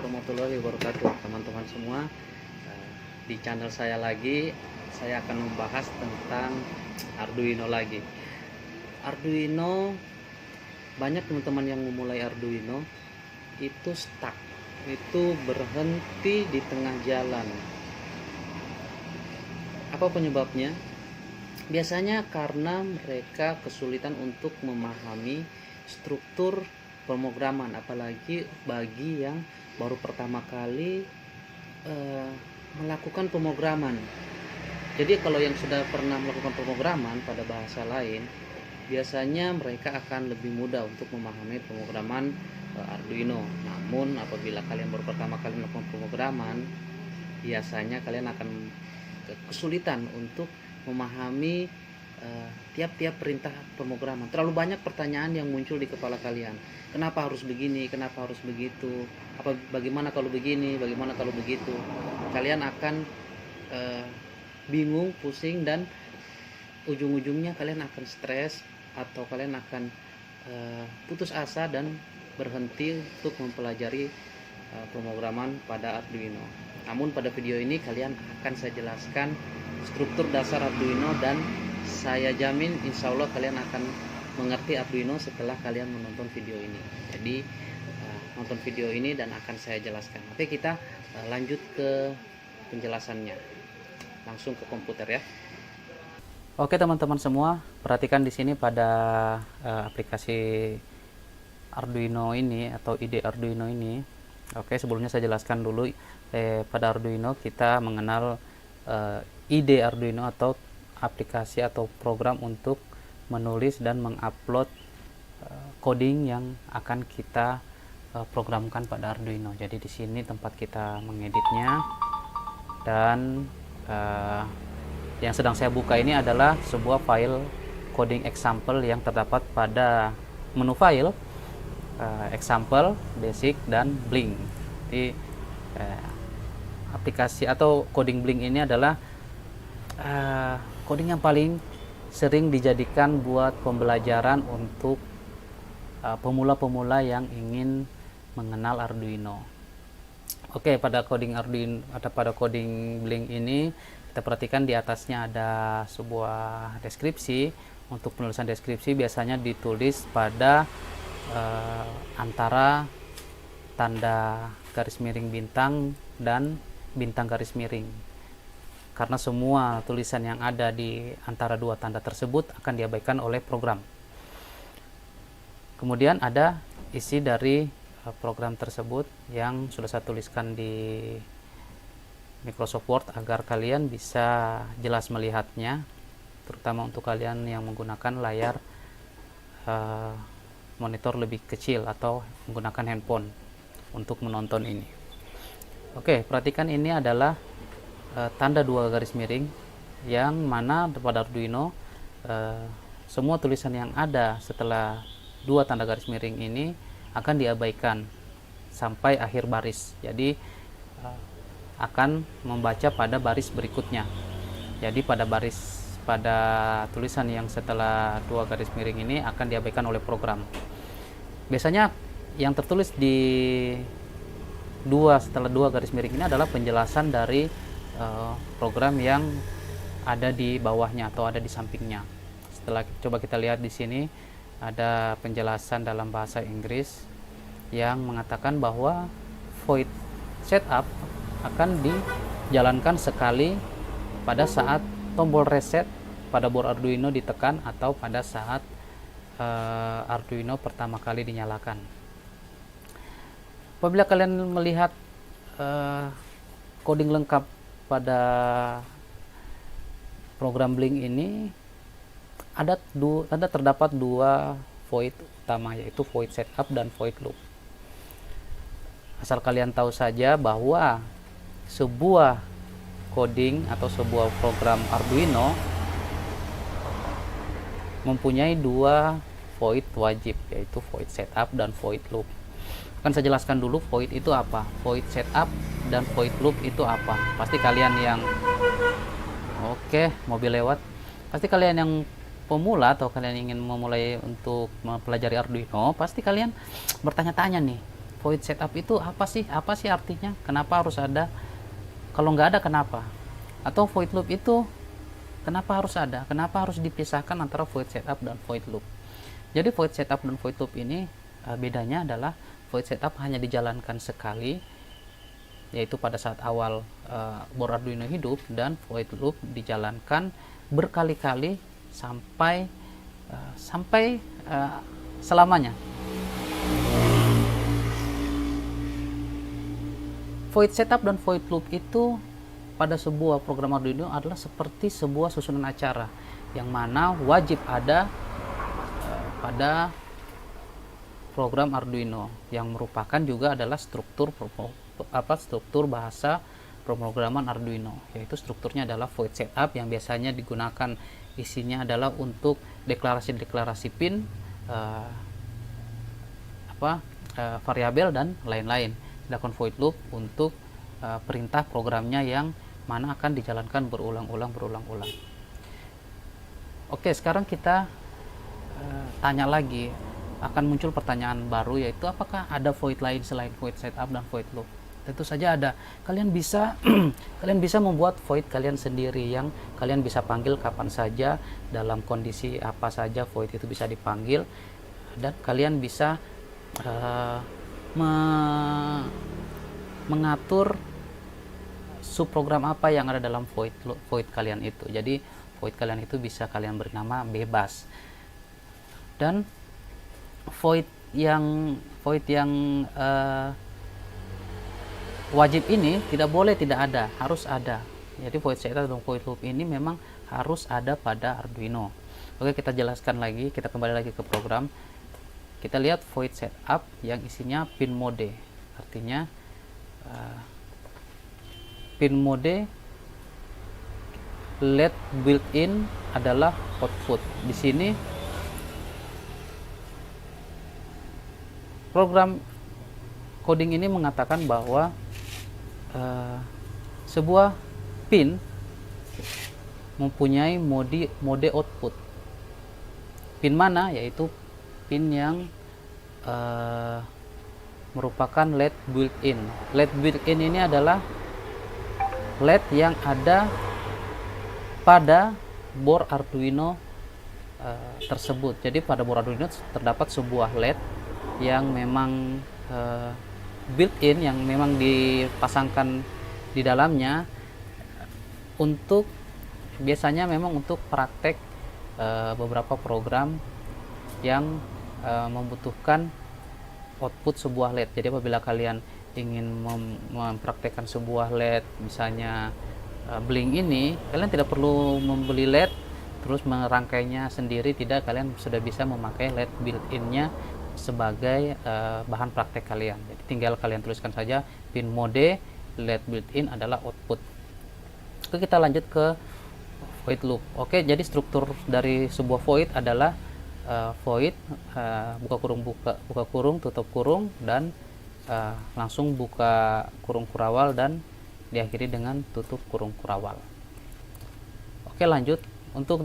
warahmatullahi wabarakatuh, teman-teman semua. Di channel saya lagi, saya akan membahas tentang Arduino lagi. Arduino, banyak teman-teman yang memulai Arduino itu stuck, itu berhenti di tengah jalan. Apa penyebabnya? Biasanya karena mereka kesulitan untuk memahami struktur pemrograman, apalagi bagi yang baru pertama kali melakukan pemrograman. Jadi kalau yang sudah pernah melakukan pemrograman pada bahasa lain, biasanya mereka akan lebih mudah untuk memahami pemrograman Arduino. Namun apabila kalian baru pertama kali melakukan pemrograman, biasanya kalian akan kesulitan untuk memahami tiap-tiap perintah pemrograman. Terlalu banyak pertanyaan yang muncul di kepala kalian. Kenapa harus begini? Kenapa harus begitu? Bagaimana kalau begini? Bagaimana kalau begitu? Kalian akan bingung, pusing, dan ujung-ujungnya kalian akan stres atau kalian akan putus asa dan berhenti untuk mempelajari pemrograman pada Arduino. Namun pada video ini kalian akan saya jelaskan struktur dasar Arduino, dan saya jamin insya Allah kalian akan mengerti Arduino setelah kalian menonton video ini. Jadi nonton video ini dan akan saya jelaskan. Oke, kita lanjut ke penjelasannya. Langsung ke komputer ya. Oke teman-teman semua, perhatikan di sini pada aplikasi Arduino ini atau ide Arduino ini. Oke, sebelumnya saya jelaskan dulu pada Arduino kita mengenal ide Arduino atau aplikasi atau program untuk menulis dan mengupload coding yang akan kita programkan pada Arduino. Jadi di sini tempat kita mengeditnya, dan yang sedang saya buka ini adalah sebuah file coding example yang terdapat pada menu file example, basic, dan Blink. Jadi aplikasi atau coding Blink ini adalah coding yang paling sering dijadikan buat pembelajaran untuk pemula-pemula yang ingin mengenal Arduino. Oke, pada coding Arduino atau pada coding Blink ini kita perhatikan di atasnya ada sebuah deskripsi. Untuk penulisan deskripsi biasanya ditulis pada antara tanda garis miring bintang dan bintang garis miring, karena semua tulisan yang ada di antara dua tanda tersebut akan diabaikan oleh program. Kemudian ada isi dari program tersebut yang sudah saya tuliskan di Microsoft Word agar kalian bisa jelas melihatnya, terutama untuk kalian yang menggunakan layar monitor lebih kecil atau menggunakan handphone untuk menonton ini. Oke, perhatikan ini adalah tanda dua garis miring, yang mana pada Arduino semua tulisan yang ada setelah dua tanda garis miring ini akan diabaikan sampai akhir baris. Jadi akan membaca pada baris berikutnya. Jadi pada tulisan yang setelah dua garis miring ini akan diabaikan oleh program. Biasanya yang tertulis di setelah dua garis miring ini adalah penjelasan dari program yang ada di bawahnya atau ada di sampingnya. Setelah coba kita lihat di sini ada penjelasan dalam bahasa Inggris yang mengatakan bahwa void setup akan dijalankan sekali pada saat tombol reset pada board Arduino ditekan atau pada saat Arduino pertama kali dinyalakan. Apabila kalian melihat coding lengkap pada program Blink ini, terdapat dua void utama, yaitu void setup dan void loop. Asal kalian tahu saja bahwa sebuah coding atau sebuah program Arduino mempunyai dua void wajib, yaitu void setup dan void loop. Akan saya jelaskan dulu void itu apa, void setup dan void loop itu apa. Pasti kalian yang mobil lewat, pasti kalian yang pemula atau kalian ingin memulai untuk mempelajari Arduino, pasti kalian bertanya-tanya nih, void setup itu apa sih? Apa sih artinya? Kenapa harus ada? Kalau nggak ada kenapa? Atau void loop itu kenapa harus ada? Kenapa harus dipisahkan antara void setup dan void loop? Jadi void setup dan void loop ini bedanya adalah void setup hanya dijalankan sekali, yaitu pada saat awal board Arduino hidup, dan void loop dijalankan berkali-kali sampai selamanya. Void setup dan void loop itu pada sebuah program Arduino adalah seperti sebuah susunan acara yang mana wajib ada pada program Arduino, yang merupakan juga adalah struktur bahasa pemrograman Arduino, yaitu strukturnya adalah void setup yang biasanya digunakan, isinya adalah untuk deklarasi pin, variabel dan lain-lain. Sedangkan void loop untuk perintah programnya yang mana akan dijalankan berulang-ulang. Oke, sekarang kita tanya lagi, akan muncul pertanyaan baru, yaitu apakah ada void lain selain void setup dan void loop? Tentu saja ada. Kalian bisa membuat void kalian sendiri yang kalian bisa panggil kapan saja, dalam kondisi apa saja void itu bisa dipanggil, dan kalian bisa mengatur subprogram apa yang ada dalam void kalian itu. Jadi void kalian itu bisa kalian beri nama bebas. Dan void yang wajib ini tidak boleh tidak ada, harus ada. Jadi void setup dan void loop ini memang harus ada pada Arduino. Oke, kita jelaskan lagi, kita kembali lagi ke program. Kita lihat void setup yang isinya pin mode, artinya pin mode LED built-in adalah output. Di sini program coding ini mengatakan bahwa sebuah pin mempunyai mode output. Pin mana? Yaitu pin yang merupakan LED built-in. LED built-in ini adalah LED yang ada pada board Arduino tersebut. Jadi pada board Arduino terdapat sebuah LED yang memang built-in, yang memang dipasangkan di dalamnya untuk biasanya memang untuk praktek beberapa program yang membutuhkan output sebuah LED. Jadi apabila kalian ingin mempraktekkan sebuah LED, misalnya Blink ini, kalian tidak perlu membeli LED terus merangkainya sendiri, tidak, kalian sudah bisa memakai LED built-innya sebagai bahan praktek kalian. Jadi tinggal kalian tuliskan saja pin mode LED built-in adalah output. Oke, kita lanjut ke void loop. Oke, jadi struktur dari sebuah void adalah void, buka kurung, tutup kurung, dan langsung buka kurung kurawal dan diakhiri dengan tutup kurung kurawal. Oke, lanjut. Untuk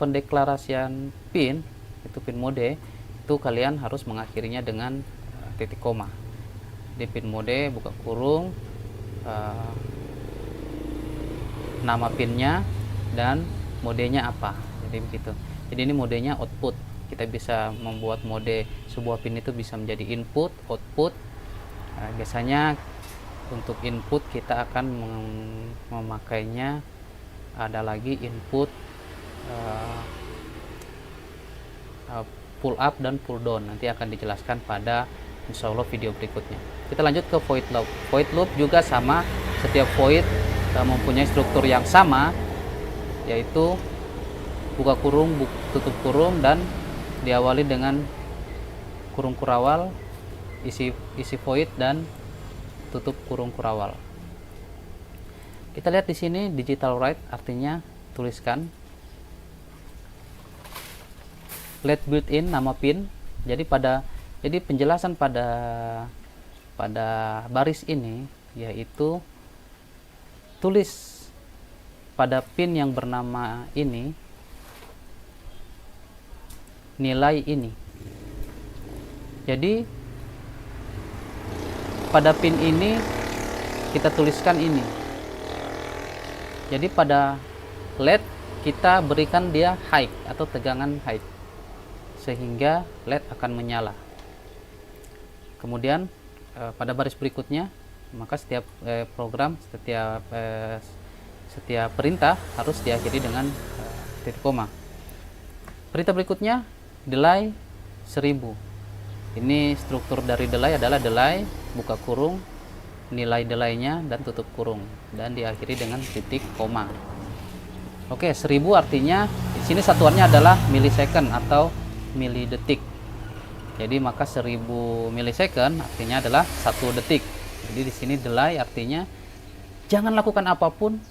pendeklarasian pin, itu pin mode, itu kalian harus mengakhirinya dengan titik koma. Di pin mode, buka kurung, nama pinnya dan modenya apa. Jadi begitu. Jadi ini modenya output. Kita bisa membuat mode sebuah pin itu bisa menjadi input, output. Biasanya untuk input kita akan memakainya ada lagi input pull up dan pull down. Nanti akan dijelaskan pada insya Allah video berikutnya. Kita lanjut ke void loop. Void loop juga sama, setiap void mempunyai struktur yang sama, yaitu buka kurung, tutup kurung, dan diawali dengan kurung kurawal, isi void, dan tutup kurung kurawal. Kita lihat di sini digital write, artinya tuliskan. LED built-in, nama pin. Jadi penjelasan pada baris ini yaitu tulis pada pin yang bernama ini nilai ini. Jadi pada pin ini kita tuliskan ini. Jadi pada LED kita berikan dia high atau tegangan high, sehingga LED akan menyala. Kemudian pada baris berikutnya, maka setiap program, setiap perintah harus diakhiri dengan titik koma. Perintah berikutnya delay 1000. Ini struktur dari delay adalah delay, buka kurung, nilai delaynya dan tutup kurung, dan diakhiri dengan titik koma. Oke, 1000 artinya di sini satuannya adalah milisecond atau milidetik. Jadi maka 1000 milisecond artinya adalah 1 detik. Jadi di sini delay artinya jangan lakukan apapun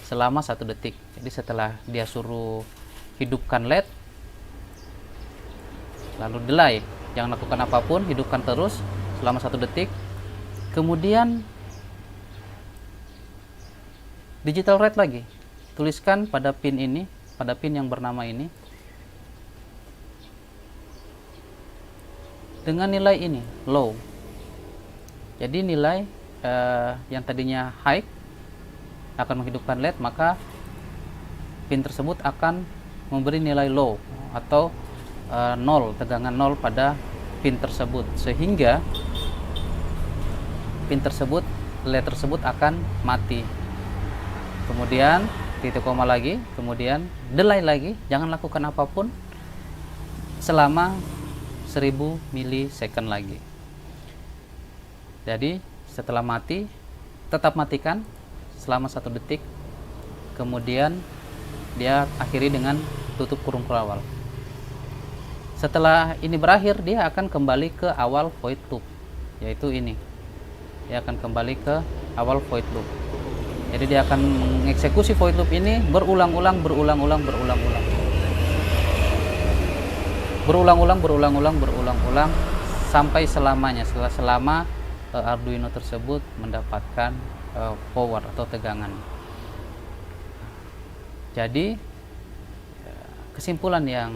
selama 1 detik. Jadi setelah dia suruh hidupkan LED, lalu delay, jangan lakukan apapun, hidupkan terus selama 1 detik. Kemudian digital red lagi, tuliskan pada pin ini, pada pin yang bernama ini, dengan nilai ini low. Jadi nilai yang tadinya high akan menghidupkan LED, maka pin tersebut akan memberi nilai low atau 0, tegangan 0 pada pin tersebut, sehingga pin tersebut, LED tersebut akan mati. Kemudian titik koma lagi, kemudian delay lagi, jangan lakukan apapun selama 1000 milisecond lagi. Jadi setelah mati, tetap matikan selama 1 detik, kemudian dia akhiri dengan tutup kurung awal. Setelah ini berakhir, dia akan kembali ke awal void loop, yaitu ini. Dia akan kembali ke awal void loop. Jadi dia akan mengeksekusi void loop ini berulang-ulang sampai selamanya, selama Arduino tersebut mendapatkan power atau tegangan. Jadi kesimpulan yang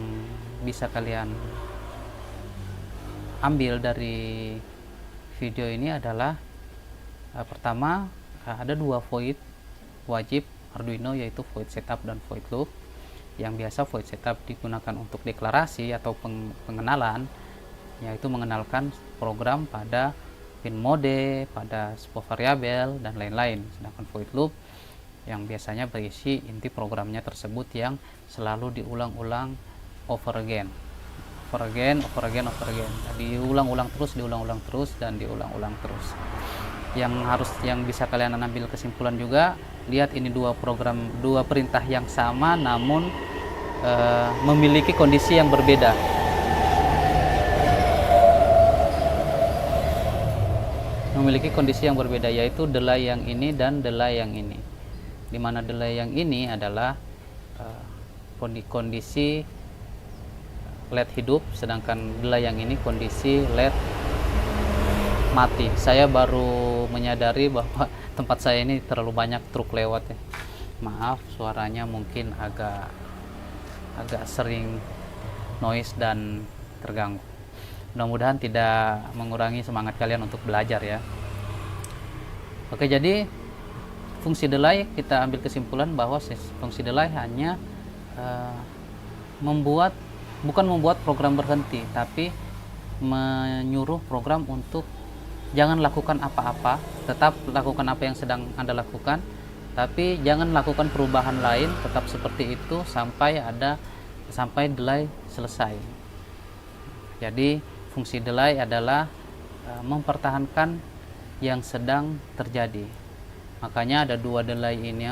bisa kalian ambil dari video ini adalah pertama, ada 2 void wajib Arduino, yaitu void setup dan void loop. Yang biasa void setup digunakan untuk deklarasi atau pengenalan, yaitu mengenalkan program pada pin mode, pada sebuah variabel dan lain-lain. Sedangkan void loop yang biasanya berisi inti programnya tersebut yang selalu diulang-ulang over again. Diulang-ulang terus dan diulang-ulang terus. Yang bisa kalian ambil kesimpulan juga, lihat ini 2 perintah yang sama namun memiliki kondisi yang berbeda. Yaitu delay yang ini dan delay yang ini. Di mana delay yang ini adalah kondisi LED hidup, sedangkan delay yang ini kondisi LED mati. Saya baru menyadari bahwa tempat saya ini terlalu banyak truk lewat ya. Maaf, suaranya mungkin agak sering noise dan terganggu. Mudah-mudahan tidak mengurangi semangat kalian untuk belajar ya. Oke, jadi fungsi delay, kita ambil kesimpulan bahwa fungsi delay hanya bukan membuat program berhenti, tapi menyuruh program untuk jangan lakukan apa-apa, tetap lakukan apa yang sedang Anda lakukan, tapi jangan lakukan perubahan lain, tetap seperti itu sampai delay selesai. Jadi fungsi delay adalah mempertahankan yang sedang terjadi. Makanya ada 2 delay ini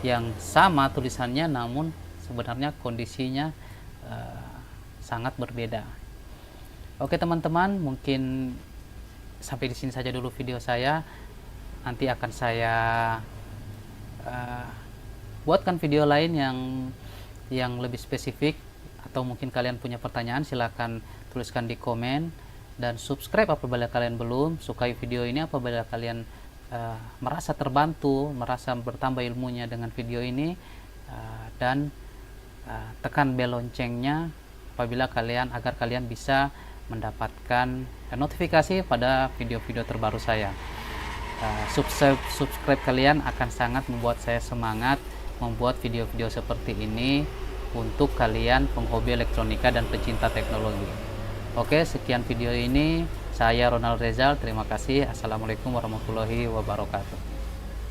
yang sama tulisannya, namun sebenarnya kondisinya sangat berbeda. Oke teman-teman, mungkin sampai di sini saja dulu video saya. Nanti akan saya buatkan video lain yang lebih spesifik, atau mungkin kalian punya pertanyaan, silahkan tuliskan di komen, dan subscribe apabila kalian belum, sukai video ini apabila kalian merasa terbantu, merasa bertambah ilmunya dengan video ini, dan tekan bel loncengnya agar kalian bisa mendapatkan notifikasi pada video-video terbaru saya. Subscribe kalian akan sangat membuat saya semangat membuat video-video seperti ini untuk kalian penghobi elektronika dan pecinta teknologi. Oke, sekian video ini. Saya Ronald Rezal, terima kasih. Assalamualaikum warahmatullahi wabarakatuh.